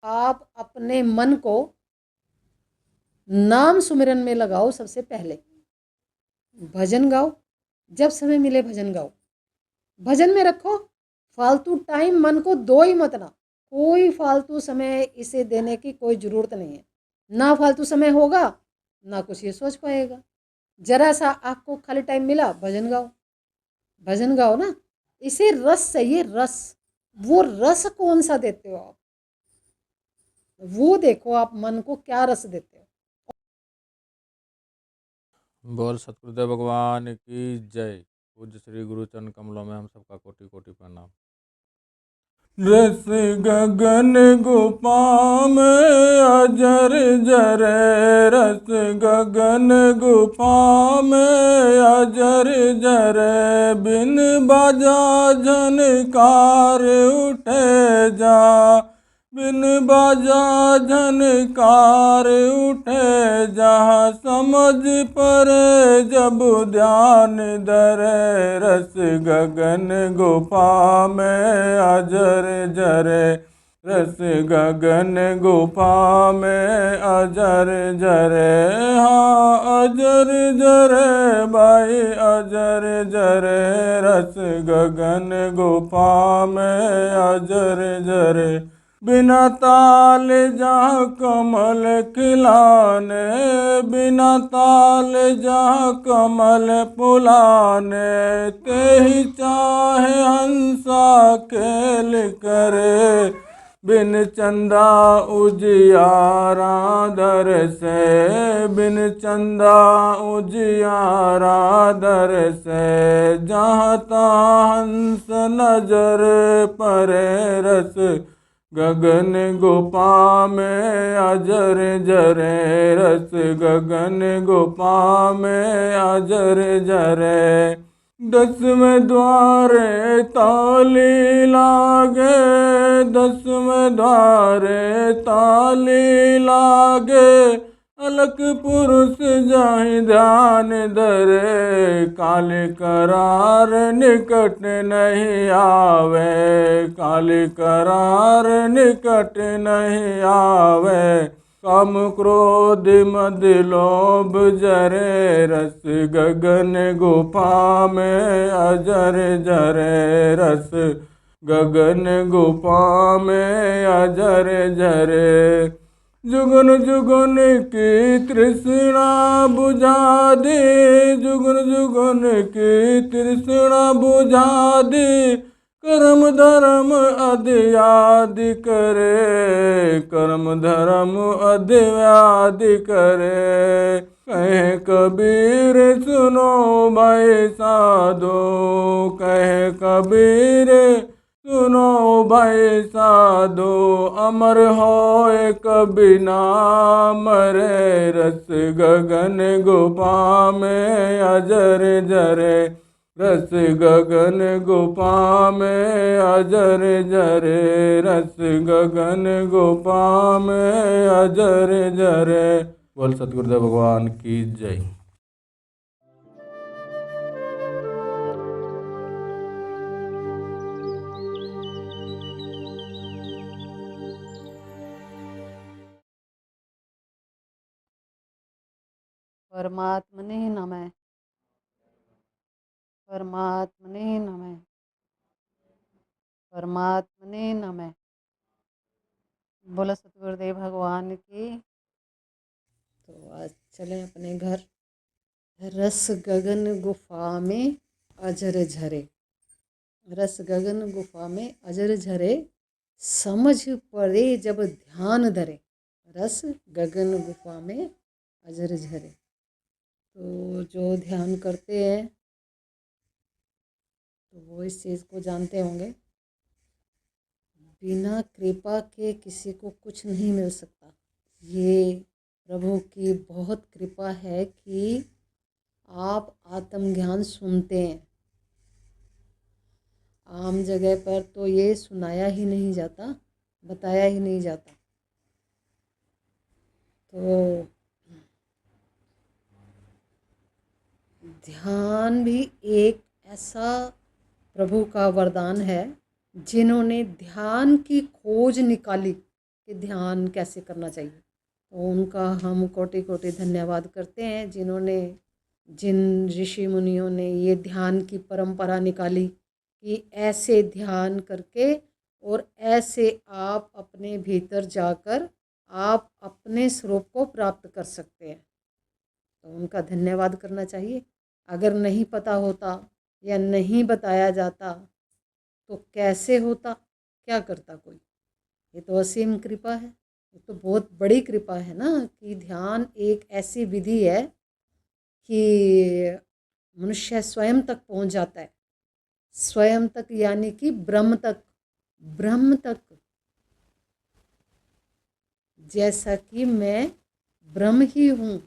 आप अपने मन को नाम सुमिरन में लगाओ। सबसे पहले भजन गाओ, जब समय मिले भजन गाओ, भजन में रखो। फालतू टाइम मन को दो ही मत ना, कोई फालतू समय इसे देने की कोई ज़रूरत नहीं है। ना फालतू समय होगा, ना कुछ ये सोच पाएगा। जरा सा आपको खाली टाइम मिला, भजन गाओ। भजन गाओ ना, इसे रस चाहिए, रस। वो रस कौन सा देते हो आप, वो देखो आप मन को क्या रस देते हो। बोल सतगुरुदेव भगवान की जय। पूज्य श्री गुरुचरण कमलों में हम सबका कोटि कोटि प्रणाम। रस गगन गुफा में अजर जरे, रस गगन गुफा में अजर जरे, बिन बाजा झनकार उठे जा, बिन बाजा झनकार उठे जहाँ समझ परे जब ध्यान धरे, रस गगन गुफा में अजर जरे, रस गगन गुफा में अजर जरे, हाँ अजर जरे भाई अजर जरे, रस गगन गुफा में अजर जरे, बिना ताल जहाँ कमल खिलाने, बिना ताल जहाँ कमल फुलाने, ते ही चाहे हंसा खेल करे, बिन चंदा उजियारा दर से, बिन चंदा उजियारा दर से, जहाँ तहाँ हंस नजर परे, रस गगन गुफा में अजर जरे, रस गगन गुफा में अजर जरे, 10वें द्वारे ताली लागे, 10वें द्वारे ताली लागे, अलख पुरुष जाहि ध्यान धरे, काले करार निकट नहीं आवे, काले करार निकट नहीं आवे, काम क्रोध मद लोभ जरे, रस गगन गुफा में अजर जरे, रस गगन गुफा में अजर जरे, जुगन जुगन की तृष्णा बुझा दे, जुगन जुगन की तृष्णा बुझा दे, कर्म धर्म अध्यादि करे, कर्म धर्म अध्यादि करे, कहे कबीर सुनो भाई साधो, कहे कबीर सुनो भाई साधो, अमर होए कभी ना मरे, रस गगन गुफा में अजर जरे, रस गगन गुफा में अजर जरे, रस गगन गुफा में अजर जरे। बोल सतगुरुदेव भगवान की जय। परमात्मने नमः, परमात्मने नमः, परमात्मने नमः। बोला सतगुरुदेव भगवान की। तो आज चलें अपने घर। रस गगन गुफा में अजर झरे, रस गगन गुफा में अजर झरे, समझ पड़े जब ध्यान धरे, रस गगन गुफा में अजर झरे। तो जो ध्यान करते हैं तो वो इस चीज़ को जानते होंगे, बिना कृपा के किसी को कुछ नहीं मिल सकता। ये प्रभु की बहुत कृपा है कि आप आत्मज्ञान सुनते हैं। आम जगह पर तो ये सुनाया ही नहीं जाता, बताया ही नहीं जाता। तो ध्यान भी एक ऐसा प्रभु का वरदान है, जिन्होंने ध्यान की खोज निकाली कि ध्यान कैसे करना चाहिए। तो उनका हम कोटि कोटि धन्यवाद करते हैं, जिन ऋषि मुनियों ने ये ध्यान की परंपरा निकाली कि ऐसे ध्यान करके और ऐसे आप अपने भीतर जाकर आप अपने स्वरूप को प्राप्त कर सकते हैं। तो उनका धन्यवाद करना चाहिए। अगर नहीं पता होता या नहीं बताया जाता तो कैसे होता, क्या करता कोई। ये तो असीम कृपा है, ये तो बहुत बड़ी कृपा है ना कि ध्यान एक ऐसी विधि है कि मनुष्य स्वयं तक पहुंच जाता है। स्वयं तक यानी कि ब्रह्म तक। ब्रह्म तक, जैसा कि मैं ब्रह्म ही हूँ,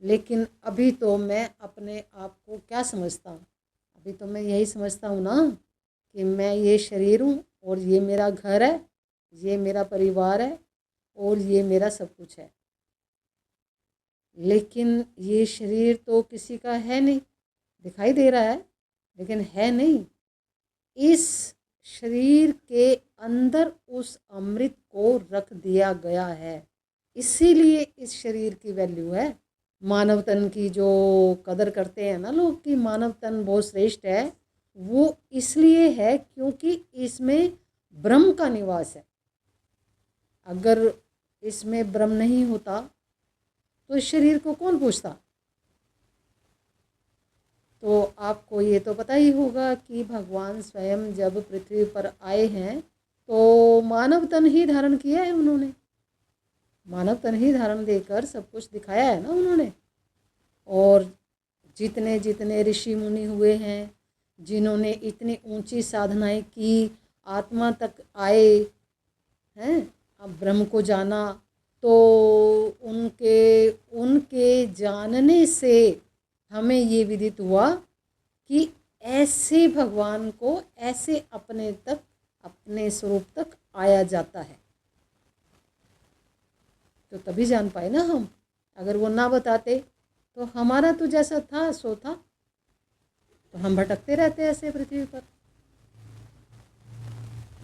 लेकिन अभी तो मैं अपने आप को क्या समझता हूँ? अभी तो मैं यही समझता हूँ ना कि मैं ये शरीर हूँ और ये मेरा घर है, ये मेरा परिवार है और ये मेरा सब कुछ है। लेकिन ये शरीर तो किसी का है नहीं, दिखाई दे रहा है लेकिन है नहीं। इस शरीर के अंदर उस अमृत को रख दिया गया है, इसीलिए इस शरीर की वैल्यू है। मानव तन की जो कदर करते हैं ना लोग कि मानव तन बहुत श्रेष्ठ है, वो इसलिए है क्योंकि इसमें ब्रह्म का निवास है। अगर इसमें ब्रह्म नहीं होता तो इस शरीर को कौन पूछता। तो आपको ये तो पता ही होगा कि भगवान स्वयं जब पृथ्वी पर आए हैं तो मानव तन ही धारण किया है उन्होंने। मानव तन ही धारण देकर सब कुछ दिखाया है ना उन्होंने। और जितने जितने ऋषि मुनि हुए हैं, जिन्होंने इतनी ऊंची साधनाएं की, आत्मा तक आए हैं, अब ब्रह्म को जाना, तो उनके उनके जानने से हमें ये विदित हुआ कि ऐसे भगवान को ऐसे अपने तक, अपने स्वरूप तक आया जाता है। तो तभी जान पाए ना हम। अगर वो ना बताते तो हमारा तो जैसा था सो था, तो हम भटकते रहते ऐसे पृथ्वी पर।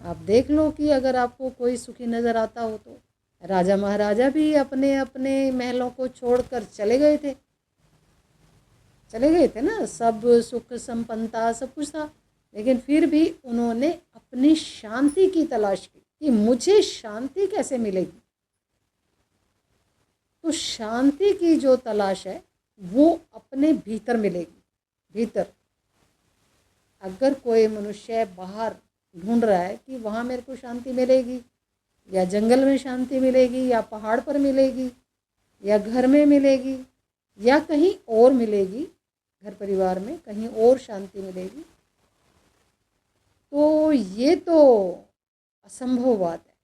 आप देख लो कि अगर आपको कोई सुखी नज़र आता हो तो राजा महाराजा भी अपने अपने महलों को छोड़कर चले गए थे ना। सब सुख संपन्नता सब कुछ था, लेकिन फिर भी उन्होंने अपनी शांति की तलाश की कि मुझे शांति कैसे मिलेगी। तो शांति की जो तलाश है वो अपने भीतर मिलेगी। भीतर अगर कोई मनुष्य बाहर ढूंढ रहा है कि वहाँ मेरे को शांति मिलेगी, या जंगल में शांति मिलेगी, या पहाड़ पर मिलेगी, या घर में मिलेगी, या कहीं और मिलेगी, घर परिवार में कहीं और शांति मिलेगी, तो ये तो असंभव बात है।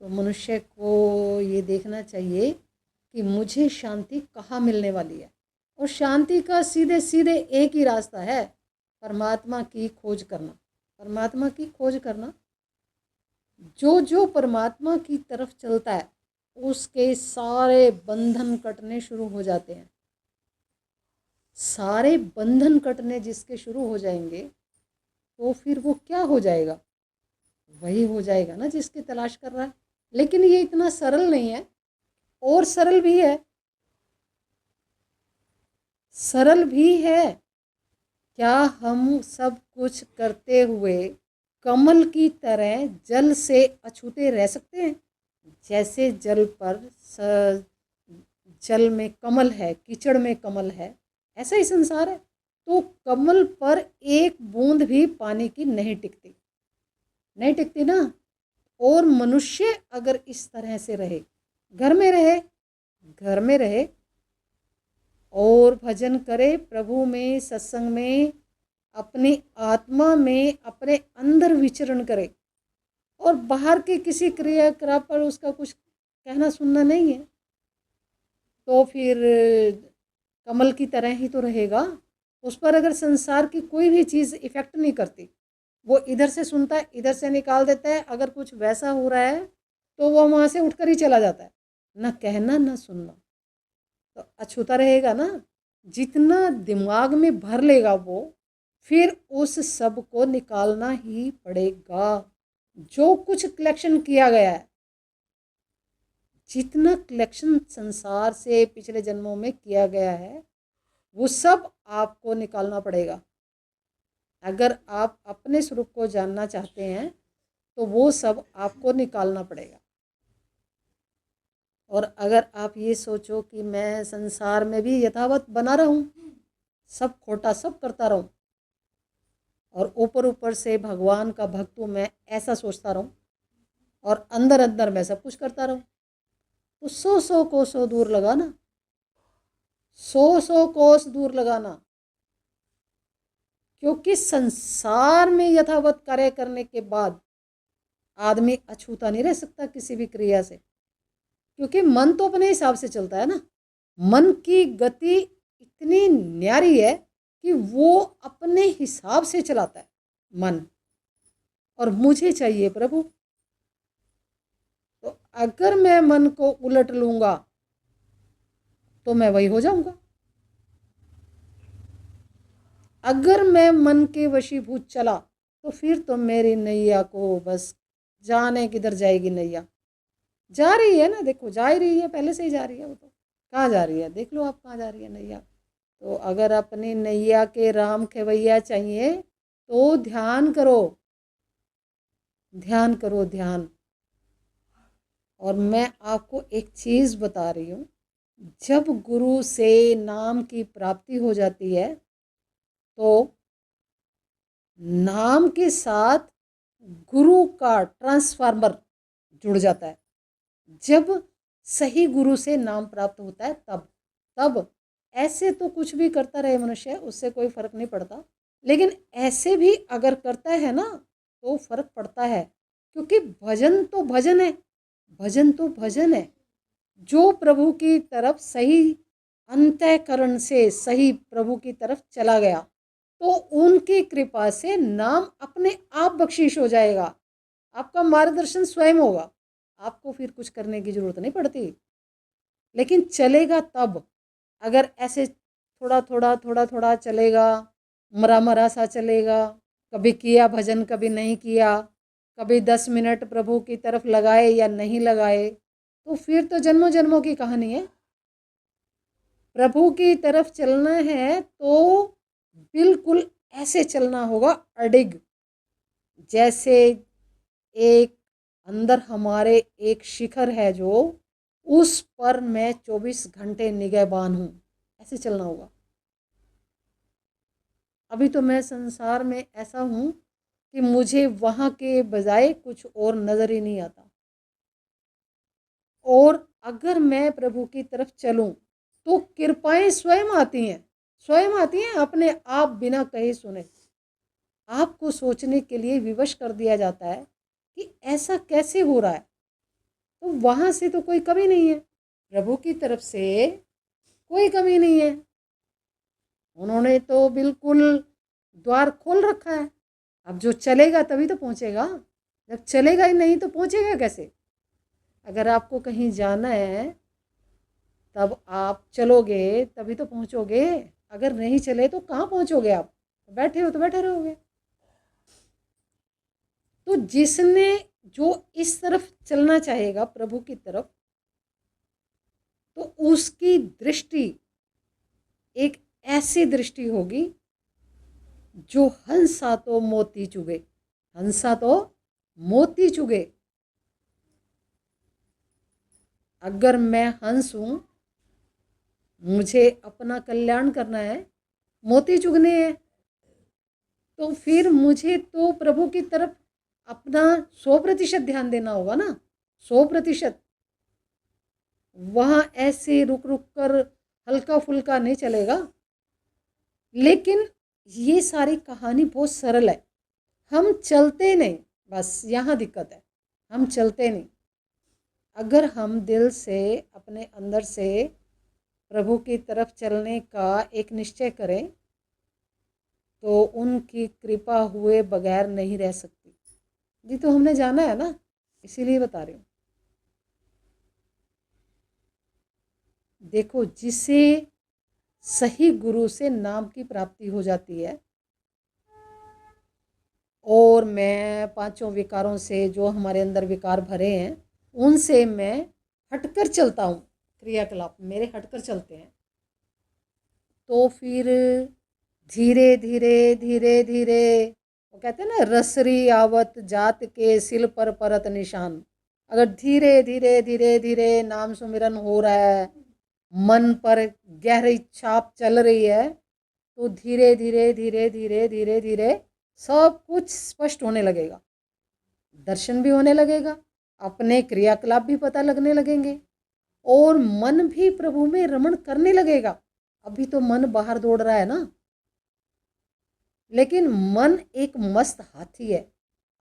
तो मनुष्य को ये देखना चाहिए कि मुझे शांति कहाँ मिलने वाली है। और शांति का सीधे सीधे एक ही रास्ता है, परमात्मा की खोज करना। परमात्मा की खोज करना। जो जो परमात्मा की तरफ चलता है उसके सारे बंधन कटने शुरू हो जाते हैं। सारे बंधन कटने जिसके शुरू हो जाएंगे तो फिर वो क्या हो जाएगा? वही हो जाएगा ना जिसकी तलाश कर रहा है। लेकिन ये इतना सरल नहीं है, और सरल भी है। सरल भी है। क्या हम सब कुछ करते हुए कमल की तरह जल से अछूते रह सकते हैं? जैसे जल पर जल में कमल है, कीचड़ में कमल है, ऐसा ही संसार है। तो कमल पर एक बूंद भी पानी की नहीं टिकती, नहीं टिकती ना। और मनुष्य अगर इस तरह से रहे, घर में रहे और भजन करे, प्रभु में, सत्संग में, अपनी आत्मा में, अपने अंदर विचरण करे, और बाहर के किसी क्रियाकलाप पर उसका कुछ कहना सुनना नहीं है, तो फिर कमल की तरह ही तो रहेगा। उस पर अगर संसार की कोई भी चीज़ इफ़ेक्ट नहीं करती, वो इधर से सुनता है, इधर से निकाल देता है। अगर कुछ वैसा हो रहा है तो वो वहाँ से उठकर ही चला जाता है, ना कहना ना सुनना। तो अछूता रहेगा ना। जितना दिमाग में भर लेगा वो, फिर उस सब को निकालना ही पड़ेगा। जो कुछ कलेक्शन किया गया है, जितना कलेक्शन संसार से पिछले जन्मों में किया गया है, वो सब आपको निकालना पड़ेगा। अगर आप अपने स्वरूप को जानना चाहते हैं तो वो सब आपको निकालना पड़ेगा। और अगर आप ये सोचो कि मैं संसार में भी यथावत बना रहूं, सब खोटा सब करता रहूं, और ऊपर ऊपर से भगवान का भक्त हूँ मैं ऐसा सोचता रहूं, और अंदर अंदर मैं सब कुछ करता रहूं, तो 100 कोसों दूर लगाना, 100 कोस दूर लगाना। क्योंकि संसार में यथावत कार्य करने के बाद आदमी अछूता नहीं रह सकता किसी भी क्रिया से, क्योंकि मन तो अपने हिसाब से चलता है ना। मन की गति इतनी न्यारी है कि वो अपने हिसाब से चलाता है मन, और मुझे चाहिए प्रभु। तो अगर मैं मन को उलट लूंगा तो मैं वही हो जाऊंगा। अगर मैं मन के वशीभूत चला तो फिर तो मेरी नैया को बस जाने किधर जाएगी नैया। जा रही है ना, देखो जा ही रही है, पहले से ही जा रही है। वो तो कहाँ जा रही है, देख लो आप कहाँ जा रही है नैया। तो अगर अपनी नैया के राम खेवैया चाहिए तो ध्यान करो, ध्यान करो, ध्यान। और मैं आपको एक चीज़ बता रही हूँ, जब गुरु से नाम की प्राप्ति हो जाती है तो नाम के साथ गुरु का ट्रांसफार्मर जुड़ जाता है। जब सही गुरु से नाम प्राप्त होता है तब ऐसे तो कुछ भी करता रहे मनुष्य, उससे कोई फर्क नहीं पड़ता, लेकिन ऐसे भी अगर करता है ना तो फर्क पड़ता है। क्योंकि भजन तो भजन है, भजन तो भजन है। जो प्रभु की तरफ सही अंतःकरण से सही प्रभु की तरफ चला गया तो उनकी कृपा से नाम अपने आप बख्शीश हो जाएगा। आपका मार्गदर्शन स्वयं होगा, आपको फिर कुछ करने की जरूरत नहीं पड़ती। लेकिन चलेगा तब, अगर ऐसे थोड़ा थोड़ा थोड़ा थोड़ा चलेगा, मरा मरा सा चलेगा, कभी किया भजन कभी नहीं किया, कभी 10 मिनट प्रभु की तरफ लगाए या नहीं लगाए, तो फिर तो जन्मों जन्मों की कहानी है। प्रभु की तरफ चलना है तो बिल्कुल ऐसे चलना होगा अडिग, जैसे एक अंदर हमारे एक शिखर है जो उस पर मैं 24 घंटे निगहबान हूँ, ऐसे चलना होगा। अभी तो मैं संसार में ऐसा हूँ कि मुझे वहाँ के बजाय कुछ और नज़र ही नहीं आता। और अगर मैं प्रभु की तरफ चलूँ तो कृपाएं स्वयं आती हैं, स्वयं आती हैं अपने आप बिना कहे सुने। आपको सोचने के लिए विवश कर दिया जाता है कि ऐसा कैसे हो रहा है। तो वहाँ से तो कोई कमी नहीं है, प्रभु की तरफ से कोई कमी नहीं है। उन्होंने तो बिल्कुल द्वार खोल रखा है। अब जो चलेगा तभी तो पहुँचेगा, जब चलेगा ही नहीं तो पहुँचेगा कैसे। अगर आपको कहीं जाना है तब आप चलोगे तभी तो पहुँचोगे, अगर नहीं चले तो कहाँ पहुँचोगे आप, बैठे हो तो बैठे रहोगे। तो जिसने जो इस तरफ चलना चाहेगा प्रभु की तरफ, तो उसकी दृष्टि एक ऐसी दृष्टि होगी जो हंसा तो मोती चुगे, हंसा तो मोती चुगे। अगर मैं हंस हूं, मुझे अपना कल्याण करना है, मोती चुगने हैं, तो फिर मुझे तो प्रभु की तरफ अपना 100% ध्यान देना होगा ना, 100%। वहाँ ऐसे रुक रुक कर हल्का फुल्का नहीं चलेगा। लेकिन ये सारी कहानी बहुत सरल है, हम चलते नहीं, बस यहाँ दिक्कत है, हम चलते नहीं। अगर हम दिल से अपने अंदर से प्रभु की तरफ चलने का एक निश्चय करें तो उनकी कृपा हुए बगैर नहीं रह सकती। जी तो हमने जाना है ना, इसीलिए बता रही हूँ। देखो, जिसे सही गुरु से नाम की प्राप्ति हो जाती है और मैं पांचों विकारों से, जो हमारे अंदर विकार भरे हैं, उनसे मैं हटकर चलता हूँ, क्रियाकलाप मेरे हटकर चलते हैं, तो फिर धीरे धीरे धीरे धीरे, वो कहते हैं ना, रसरी आवत जात के सिल पर परत निशान। अगर धीरे धीरे धीरे धीरे नाम सुमिरन हो रहा है, मन पर गहरी छाप चल रही है, तो धीरे धीरे धीरे धीरे धीरे धीरे सब कुछ स्पष्ट होने लगेगा, दर्शन भी होने लगेगा, अपने क्रियाकलाप भी पता लगने लगेंगे, और मन भी प्रभु में रमण करने लगेगा। अभी तो मन बाहर दौड़ रहा है ना, लेकिन मन एक मस्त हाथी है,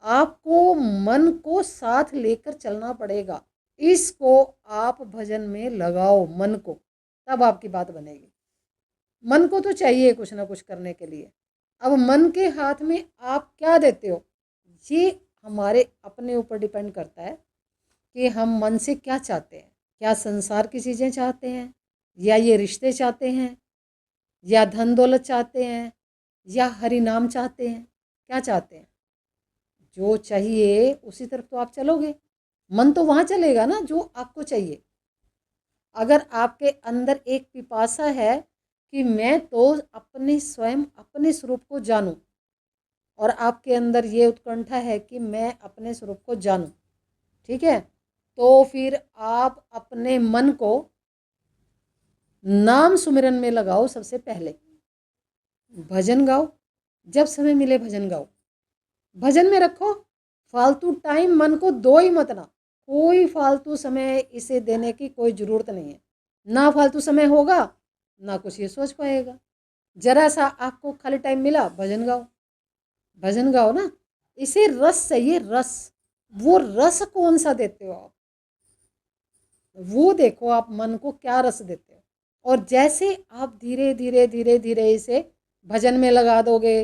आपको मन को साथ लेकर चलना पड़ेगा। इसको आप भजन में लगाओ, मन को, तब आपकी बात बनेगी। मन को तो चाहिए कुछ ना कुछ करने के लिए। अब मन के हाथ में आप क्या देते हो, ये हमारे अपने ऊपर डिपेंड करता है कि हम मन से क्या चाहते हैं। क्या संसार की चीज़ें चाहते हैं, या ये रिश्ते चाहते हैं, या धन दौलत चाहते हैं, या हरि नाम चाहते हैं, क्या चाहते हैं? जो चाहिए उसी तरफ तो आप चलोगे, मन तो वहाँ चलेगा ना जो आपको चाहिए। अगर आपके अंदर एक पिपासा है कि मैं तो अपने स्वयं अपने स्वरूप को जानूं, और आपके अंदर ये उत्कंठा है कि मैं अपने स्वरूप को जानूं, ठीक है, तो फिर आप अपने मन को नाम सुमिरन में लगाओ। सबसे पहले भजन गाओ, जब समय मिले भजन गाओ, भजन में रखो। फालतू टाइम मन को दो ही मत ना, कोई फालतू समय इसे देने की कोई ज़रूरत नहीं है। ना फालतू समय होगा, ना कुछ ये सोच पाएगा। जरा सा आपको खाली टाइम मिला, भजन गाओ, भजन गाओ ना। इसे रस चाहिए, रस। वो रस कौन सा देते हो आप, वो देखो आप मन को क्या रस देते हो। और जैसे आप धीरे धीरे धीरे धीरे इसे भजन में लगा दोगे,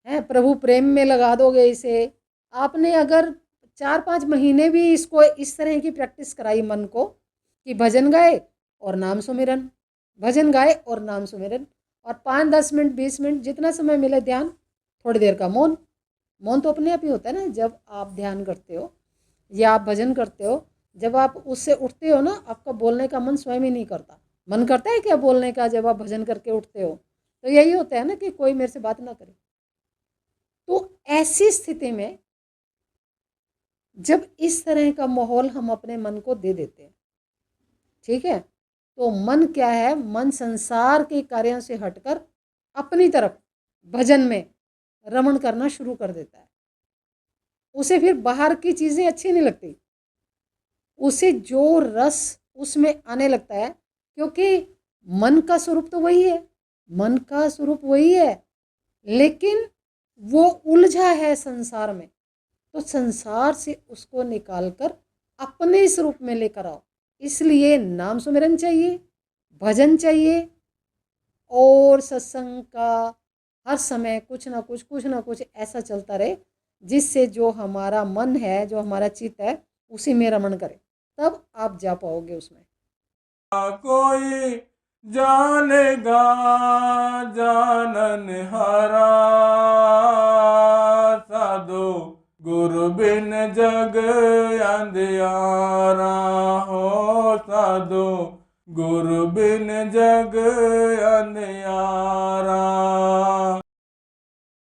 हैं, प्रभु प्रेम में लगा दोगे इसे। आपने अगर 4-5 महीने भी इसको इस तरह की प्रैक्टिस कराई मन को, कि भजन गाए और नाम सुमिरन, भजन गाए और नाम सुमिरन, और 5-10 मिनट 20 मिनट जितना समय मिले ध्यान, थोड़ी देर का मौन। मौन तो अपने आप ही होता है ना, जब आप ध्यान करते हो या आप भजन करते हो, जब आप उससे उठते हो ना, आपका बोलने का मन स्वयं ही नहीं करता। मन करता है क्या बोलने का जब आप भजन करके उठते हो? तो यही होता है ना कि कोई मेरे से बात ना करे। तो ऐसी स्थिति में जब इस तरह का माहौल हम अपने मन को दे देते हैं, ठीक है, तो मन क्या है, मन संसार के कार्यों से हटकर अपनी तरफ भजन में रमण करना शुरू कर देता है। उसे फिर बाहर की चीज़ें अच्छी नहीं लगती, उसे जो रस उसमें आने लगता है, क्योंकि मन का स्वरूप तो वही है, मन का स्वरूप वही है, लेकिन वो उलझा है संसार में। तो संसार से उसको निकालकर अपने स्वरूप में लेकर आओ। इसलिए नाम सुमिरन चाहिए, भजन चाहिए, और सत्संग का हर समय कुछ ना कुछ ऐसा चलता रहे, जिससे जो हमारा मन है, जो हमारा चित्त है, उसी में रमण करे, तब आप जा पाओगे उसमें। कोई जानेगा जानन हारा, साधु गुरु बिन जग अंधियारा हो, साधु गुरु बिन जग